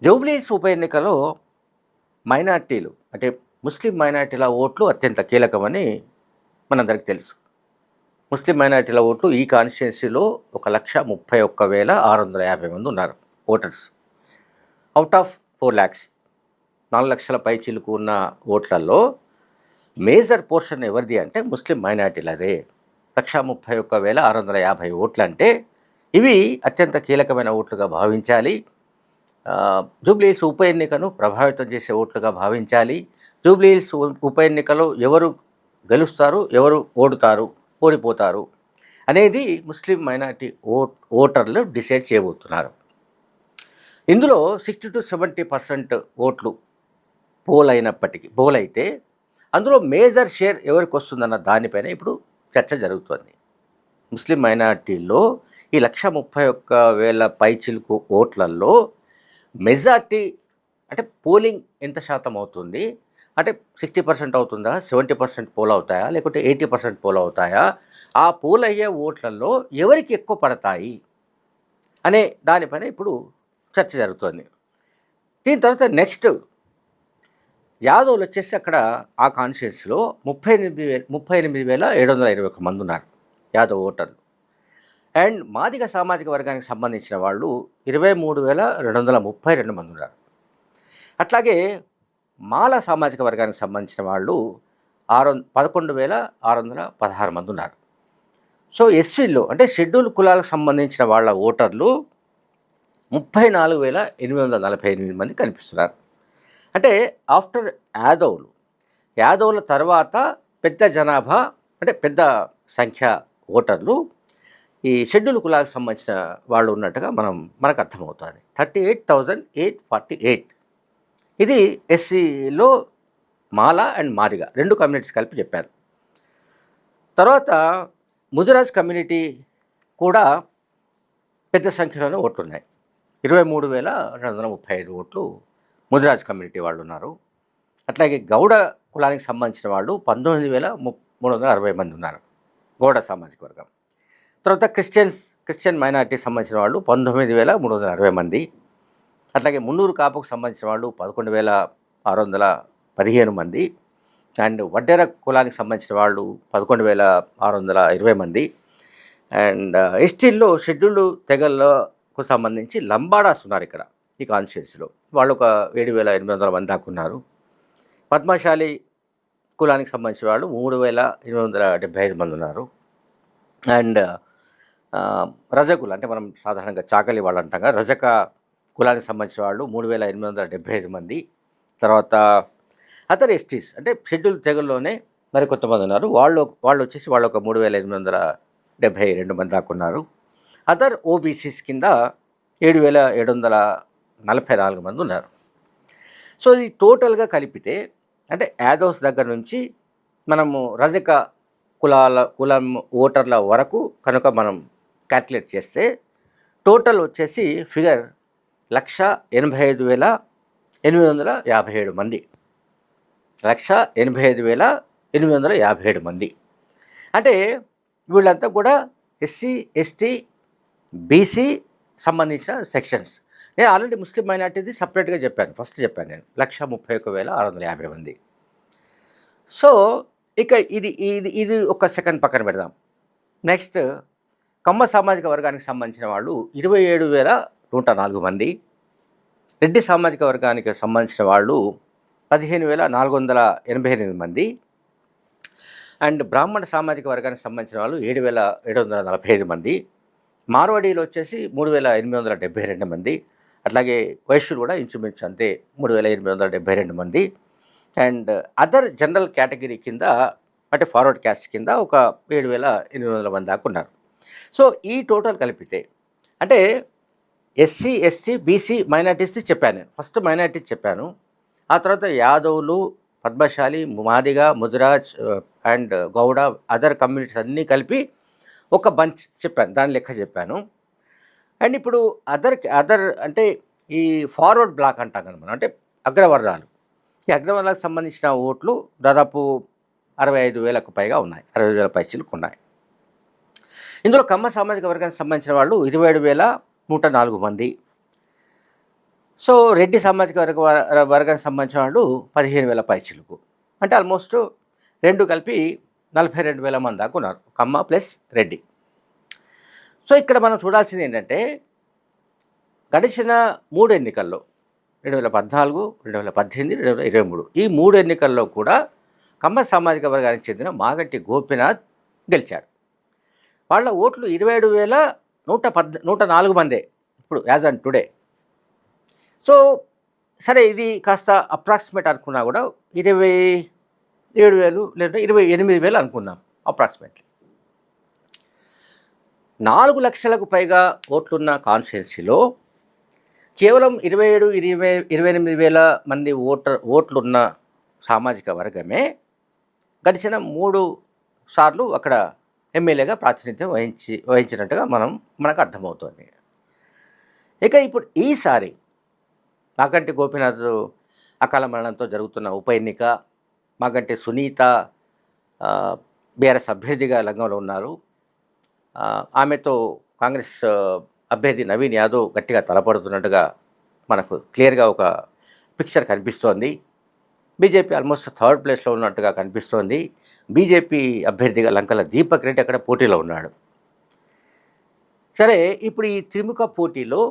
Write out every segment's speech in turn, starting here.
జూబ్లీహిల్స్ ఉప ఎన్నికలో మైనార్టీలు అంటే ముస్లిం మైనార్టీల ఓట్లు అత్యంత కీలకమని మనందరికీ తెలుసు. ముస్లిం మైనార్టీల ఓట్లు ఈ కాన్స్టిట్యున్సీలో 1,31,650 మంది ఉన్నారు ఓటర్స్. అవుట్ ఆఫ్ 4 lakhs 4 లక్షల పై చిలుకు ఉన్న ఓట్లలో మేజర్ పోర్షన్ ఎవరిది అంటే ముస్లిం మైనార్టీలదే. 1,31,650 ఓట్లు అంటే ఇవి అత్యంత కీలకమైన ఓట్లుగా భావించాలి. జూబ్లీహిల్స్ ఉప ఎన్నికను ప్రభావితం చేసే ఓట్లుగా భావించాలి. జూబ్లీహిల్స్ ఉప ఎన్నికలో ఎవరు గెలుస్తారు, ఎవరు ఓడిపోతారు అనేది ముస్లిం మైనార్టీ ఓటర్లు డిసైడ్ చేయబోతున్నారు. ఇందులో 60 to 70% ఓట్లు పోల్ అయితే అందులో మేజర్ షేర్ ఎవరికి వస్తుందన్న దానిపైన ఇప్పుడు చర్చ జరుగుతుంది. ముస్లిం మైనార్టీల్లో ఈ 1,31,000 పైచిలుకు ఓట్లలో మెజార్టీ అంటే పోలింగ్ ఎంత శాతం అవుతుంది అంటే 60% అవుతుందా, 70% పోల్ అవుతాయా, లేకుంటే 80% పోల్ అవుతాయా, ఆ పోల్ అయ్యే ఓట్లలో ఎవరికి ఎక్కువ పడతాయి అనే దానిపైన ఇప్పుడు చర్చ జరుగుతుంది. దీని తర్వాత నెక్స్ట్ యాదవ్లు వచ్చేసి అక్కడ ఆ కాన్స్టిట్యున్సీలో 38,721 మంది ఉన్నారు యాదవ్ ఓటర్లు. అండ్ మాదిగ సామాజిక వర్గానికి సంబంధించిన వాళ్ళు 23,232 మంది ఉన్నారు. అట్లాగే మాల సామాజిక వర్గానికి సంబంధించిన వాళ్ళు 11,616 మంది ఉన్నారు. సో ఎస్సీలో అంటే షెడ్యూల్ కులాలకు సంబంధించిన వాళ్ళ ఓటర్లు 34,848 మంది కనిపిస్తున్నారు. అంటే ఆఫ్టర్ యాదవ్ల తర్వాత పెద్ద జనాభా అంటే పెద్ద సంఖ్య ఓటర్లు ఈ షెడ్యూల్ కులాలకు సంబంధించిన వాళ్ళు ఉన్నట్టుగా మనకు అర్థమవుతుంది. 38,848 ఇది ఎస్సీలో మాల అండ్ మాదిగ 2 కమ్యూనిటీస్ కలిపి చెప్పారు. తర్వాత ముదిరాజ్ కమ్యూనిటీ కూడా పెద్ద సంఖ్యలోనే ఓట్లు ఉన్నాయి. 23,235 ఓట్లు ముదిరాజ్ కమ్యూనిటీ వాళ్ళు ఉన్నారు. అట్లాగే గౌడ కులానికి సంబంధించిన వాళ్ళు 19,360 మంది ఉన్నారు గౌడ సామాజిక వర్గం. తర్వాత క్రిస్టియన్ మైనార్టీకి సంబంధించిన వాళ్ళు 19,360 మంది. అట్లాగే మున్నూరు కాపుకు సంబంధించిన వాళ్ళు 11,615 మంది. అండ్ వడ్డెర కులానికి సంబంధించిన వాళ్ళు 11,620 మంది. అండ్ ఎస్టీల్లో షెడ్యూల్డ్ తెగలకు సంబంధించి లంబాడాస్ ఉన్నారు ఇక్కడ ఈ కాన్స్టిట్యున్సీలో. వాళ్ళు ఒక 7,800 మంది దాకా ఉన్నారు. పద్మశాలి కులానికి సంబంధించిన వాళ్ళు 3,875 మంది ఉన్నారు. అండ్ రజకులు అంటే మనం సాధారణంగా చాకలి వాళ్ళు అంటాం కదా, రజక కులానికి సంబంధించిన వాళ్ళు 3,875 మంది. తర్వాత అదర్ ఎస్టీస్ అంటే షెడ్యూల్ తెగల్లోనే మరి కొంతమంది ఉన్నారు. వాళ్ళు వచ్చేసి వాళ్ళు ఒక 3,872 మంది దాకా ఉన్నారు. అదర్ ఓబీసీస్ కింద 7,744 మంది ఉన్నారు. సో ఇది టోటల్గా కలిపితే అంటే యాదవ్స్ దగ్గర నుంచి మనము రజక కులం ఓటర్ల వరకు కనుక మనం క్యాల్కులేట్ చేస్తే టోటల్ వచ్చేసి ఫిగర్ 1,85,857 మంది. 1,85,857 మంది అంటే వీళ్ళంతా కూడా ఎస్సీ, ఎస్టీ, బీసీ సంబంధించిన సెక్షన్స్. నేను ఆల్రెడీ ముస్లిం మైనార్టీది సపరేట్గా చెప్పాను, ఫస్ట్ చెప్పాను నేను 1,31,650 మంది. సో ఇక ఇది ఒక సెకండ్ పక్కన పెడదాం. నెక్స్ట్ కమ్మ సామాజిక వర్గానికి సంబంధించిన వాళ్ళు 27,104 మంది. రెడ్డి సామాజిక వర్గానికి సంబంధించిన వాళ్ళు 15,488 మంది. అండ్ బ్రాహ్మణ సామాజిక వర్గానికి సంబంధించిన వాళ్ళు 7,745 మంది. మార్వాడీలు వచ్చేసి 3,872 మంది. అట్లాగే వైశ్యులు కూడా ఇంచుమించు అంతే 3,872 మంది. అండ్ అదర్ జనరల్ కేటగిరీ కింద అంటే ఫార్వర్డ్ క్యాస్ట్ కింద ఒక 7,800 మంది దాకా ఉన్నారు. సో ఈ టోటల్ కలిపితే అంటే ఎస్సీ, ఎస్టీ, బీసీ మైనార్టీస్ చెప్పాను నేను. ఫస్ట్ మైనార్టీ చెప్పాను, ఆ తర్వాత యాదవులు, Padmashali, Madiga, Mudiraj and Gouda other communities అన్నీ కలిపి ఒక బంచ్ చెప్పాను, దాని లెక్క చెప్పాను. అండ్ ఇప్పుడు అదర్ అంటే ఈ ఫార్వర్డ్ బ్లాక్ అంటాం కదా మనం, అంటే అగ్రవర్ణాలు. ఈ అగ్రవర్ణాలకు సంబంధించిన ఓట్లు దాదాపు 65,000కు పైగా ఉన్నాయి, 60,000 పైచిలకు ఉన్నాయి. ఇందులో కమ్మ సామాజిక వర్గానికి సంబంధించిన వాళ్ళు 27,104 మంది. సో రెడ్డి సామాజిక వర్గానికి సంబంధించిన వాళ్ళు 15,000 పైచిలకు, అంటే ఆల్మోస్ట్ రెండు కలిపి 42,000 మంది దాకా ఉన్నారు, కమ్మ ప్లస్ రెడ్డి. సో ఇక్కడ మనం చూడాల్సింది ఏంటంటే గడిచిన 3 ఎన్నికల్లో 2014, 2018, 2023 ఈ 3 ఎన్నికల్లో కూడా కమ్మ సామాజిక వర్గానికి చెందిన మాగంటి గోపీనాథ్ గెలిచాడు. వాళ్ళ ఓట్లు 27,104 మందే ఇప్పుడు యాజ్ ఆన్ టుడే. సో సరే, ఇది కాస్త అప్రాక్సిమేట్ అనుకున్నా కూడా 27,000 లేదా 28,000 అనుకుందాం అప్రాక్సిమేట్లీ. 4 లక్షలకు పైగా ఓట్లున్న కాన్స్టిట్యున్సీలో కేవలం 28,000 మంది ఓట్లున్న సామాజిక వర్గమే గడిచిన 3 సార్లు అక్కడ ఎమ్మెల్యేగా ప్రాతినిధ్యం వహించినట్టుగా మనకు అర్థమవుతుంది. ఇక ఇప్పుడు ఈసారి మాగంటి గోపీనాథ్ అకాల మరణంతో జరుగుతున్న ఉప ఎన్నిక, మాగంటి సునీత బీఆర్ఎస్ అభ్యర్థిగా రంగంలో ఉన్నారు. ఆమెతో కాంగ్రెస్ అభ్యర్థి నవీన్ యాదవ్ గట్టిగా తలపడుతున్నట్టుగా మనకు క్లియర్గా ఒక పిక్చర్ కనిపిస్తోంది. బీజేపీ ఆల్మోస్ట్ 3rd ప్లేస్లో ఉన్నట్టుగా కనిపిస్తోంది. బీజేపీ అభ్యర్థిగా లంకల దీపక్ రెడ్డి అక్కడ పోటీలో ఉన్నాడు. సరే, ఇప్పుడు ఈ త్రిముఖ పోటీలో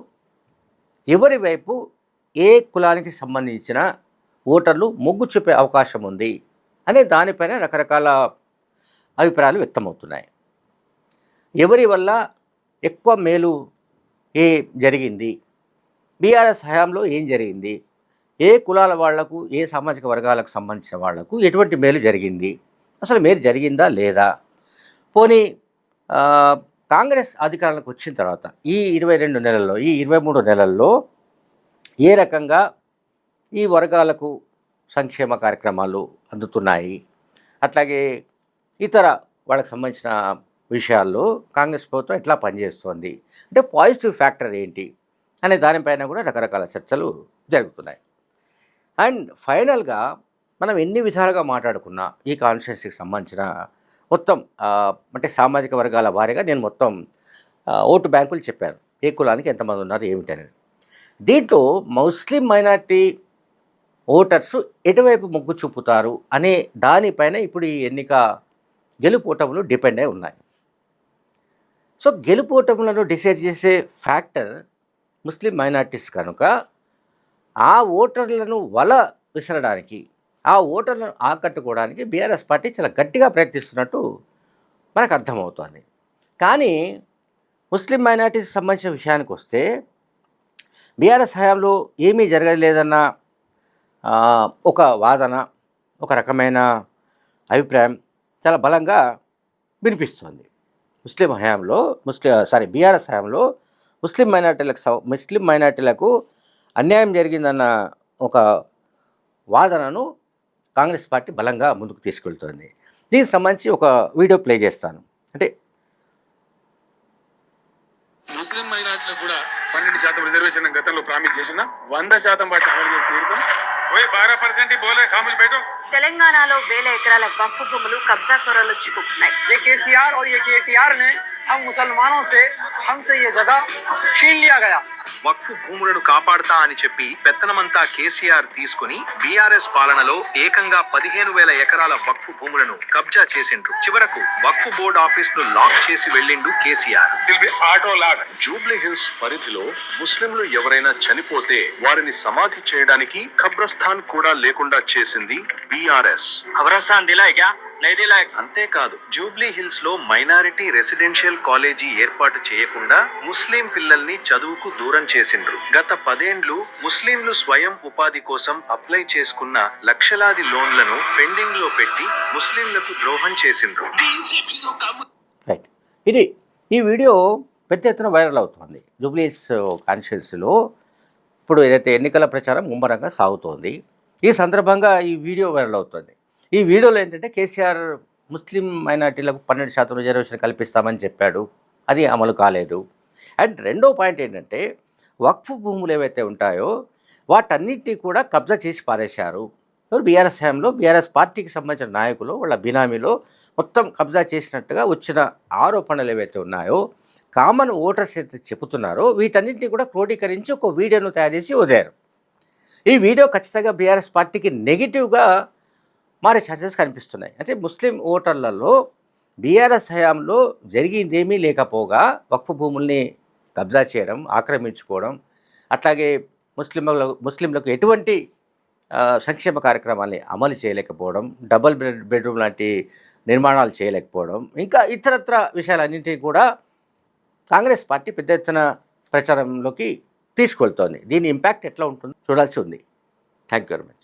ఎవరి వైపు ఏ కులానికి సంబంధించిన ఓటర్లు మొగ్గు చూపే అవకాశం ఉంది అనే దానిపైన రకరకాల అభిప్రాయాలు వ్యక్తమవుతున్నాయి. ఎవరి వల్ల ఎక్కువ మేలు జరిగింది, బీఆర్ఎస్ హయాంలో ఏం జరిగింది, ఏ కులాల వాళ్లకు, ఏ సామాజిక వర్గాలకు సంబంధించిన వాళ్లకు ఎటువంటి మేలు జరిగింది, అసలు మేలు జరిగిందా లేదా, పోనీ కాంగ్రెస్ అధికారంలోకి వచ్చిన తర్వాత ఈ 22 నెలల్లో, ఈ 23 నెలల్లో ఏ రకంగా ఈ వర్గాలకు సంక్షేమ కార్యక్రమాలు అందుతున్నాయి, అట్లాగే ఇతర వాళ్ళకి సంబంధించిన విషయాల్లో కాంగ్రెస్ ప్రభుత్వం ఎట్లా పనిచేస్తోంది, అంటే పాజిటివ్ ఫ్యాక్టర్ ఏంటి అనే దానిపైన కూడా రకరకాల చర్చలు జరుగుతున్నాయి. అండ్ ఫైనల్గా మనం ఎన్ని విధాలుగా మాట్లాడుకున్నా ఈ కాన్స్టిట్యున్సీకి సంబంధించిన మొత్తం అంటే సామాజిక వర్గాల వారీగా నేను మొత్తం ఓటు బ్యాంకులు చెప్పాను, ఏ కులానికి ఎంతమంది ఉన్నారు ఏమిటనేది. దీంట్లో ముస్లిం మైనార్టీ ఓటర్స్ ఎటువైపు మొగ్గు చూపుతారు అనే దానిపైన ఇప్పుడు ఈ ఎన్నిక గెలుపోటములు డిపెండ్ అయి ఉన్నాయి. సో గెలుపోటములను డిసైడ్ చేసే ఫ్యాక్టర్ ముస్లిం మైనార్టీస్ కనుక ఆ ఓటర్లను వల విసరడానికి, ఆ ఓటర్లను ఆకట్టుకోవడానికి బీఆర్ఎస్ పార్టీ చాలా గట్టిగా ప్రయత్నిస్తున్నట్టు మనకు అర్థమవుతుంది. కానీ ముస్లిం మైనార్టీస్కి సంబంధించిన విషయానికి వస్తే బీఆర్ఎస్ హయాంలో ఏమీ జరగలేదన్న ఒక వాదన, ఒక రకమైన అభిప్రాయం చాలా బలంగా వినిపిస్తుంది. బీఆర్ఎస్ హయాంలో ముస్లిం మైనార్టీలకు అన్యాయం జరిగిందన్న ఒక వాదనను కాంగ్రెస్ పార్టీ బలంగా ముందుకు తీసుకెళ్తుంది. దీనికి సంబంధించి ఒక వీడియో ప్లే చేస్తాను. అంటే ముస్లిం మైనార్టీలకు కూడా 12% రిజర్వేషన్ గతంలో ప్రామిస్ చేసిన 100% వాటిని అమలు చేసి తీరుతాం. 12% ही बोले खामिल बैठो. తెలంగాణలో వేల ఎకరాల వక్ఫ్ భూములు కబ్జాకోరలు చిక్కుకున్నాయి. ये केसीआर और ये केटीआर ने हम मुसलमानों से हमसे ये जगह छीन लिया गया. వక్ఫ్ భూములను కాపాడతా అని చెప్పి పెత్తనమంతా కేసీఆర్ తీసుకుని బీఆర్ఎస్ పాలనలో ఏకంగా 15,000 ఎకరాల వక్ఫ్ భూములను కబ్జా చేసిండ్రు. చివరకు వక్ఫ్ బోర్డ్ ఆఫీస్ ను లాక్ చేసి వెళ్ళిండు కేసీఆర్. Auto lock. జూబ్లీ హిల్స్ పరిధిలో ముస్లింలు ఎవరైనా చనిపోతే వారిని సమాధి చేయడానికి ఖబ్రస్థాన్ కూడా లేకుండా చేసింది బీఆర్ఎస్. ఖబరస్థాన్ దిలాయ్ క్యా నై దిలాయ్. అంతేకాదు, జూబ్లీ హిల్స్ లో మైనారిటీ రెసిడెన్షియల్ కాలేజీ ఏర్పాటు చేయకుండా ముస్లిం పిల్లల్ని చదువుకు దూరం చేసిండ్రు. గత 10 ఏండ్లు ముస్లింలు స్వయం ఉపాధి కోసం అప్లై చేసుకున్న లక్షలాది లోన్లను పెండింగ్ లో పెట్టి ముస్లింలకు ద్రోహం చేసిండ్రు. రైట్, ఈ వీడియో పెద్ద ఎత్తున వైరల్ అవుతుంది. జూబ్లీస్ కాన్స్టిట్యున్సీలో ఇప్పుడు ఏదైతే ఎన్నికల ప్రచారం ముమ్మరంగా సాగుతోంది, ఈ సందర్భంగా ఈ వీడియో వైరల్ అవుతుంది. ఈ వీడియోలో ఏంటంటే కేసీఆర్ ముస్లిం మైనార్టీలకు 12% రిజర్వేషన్ కల్పిస్తామని చెప్పాడు, అది అమలు కాలేదు. అండ్ రెండో పాయింట్ ఏంటంటే వక్ఫ్ భూములు ఏవైతే ఉంటాయో వాటన్నిటినీ కూడా కబ్జా చేసి పారేశారు. బీఆర్ఎస్ హయాంలో బీఆర్ఎస్ పార్టీకి సంబంధించిన నాయకులు వాళ్ళ బినామీలో మొత్తం కబ్జా చేసినట్టుగా వచ్చిన ఆరోపణలు ఏవైతే ఉన్నాయో కామన్ ఓటర్స్ అయితే చెబుతున్నారో వీటన్నింటినీ కూడా క్రోడీకరించి ఒక వీడియోను తయారు చేసి వదిలారు. ఈ వీడియో ఖచ్చితంగా బీఆర్ఎస్ పార్టీకి నెగిటివ్గా మారే ఛాన్సెస్ కనిపిస్తున్నాయి. అంటే ముస్లిం ఓటర్లలో బీఆర్ఎస్ హయాంలో జరిగిందేమీ లేకపోగా వక్ఫ్ భూముల్ని కబ్జా చేయడం, ఆక్రమించుకోవడం, అట్లాగే ముస్లింలకు ఎటువంటి సంక్షేమ కార్యక్రమాల్ని అమలు చేయలేకపోవడం, డబుల్ బెడ్రూమ్ లాంటి నిర్మాణాలు చేయలేకపోవడం, ఇంకా ఇతరత్ర విషయాలన్నింటినీ కూడా కాంగ్రెస్ పార్టీ పెద్ద ఎత్తున ప్రచారంలోకి తీసుకెళ్తోంది. దీని ఇంపాక్ట్ ఎట్లా ఉంటుందో చూడాల్సి ఉంది. Thank you very much.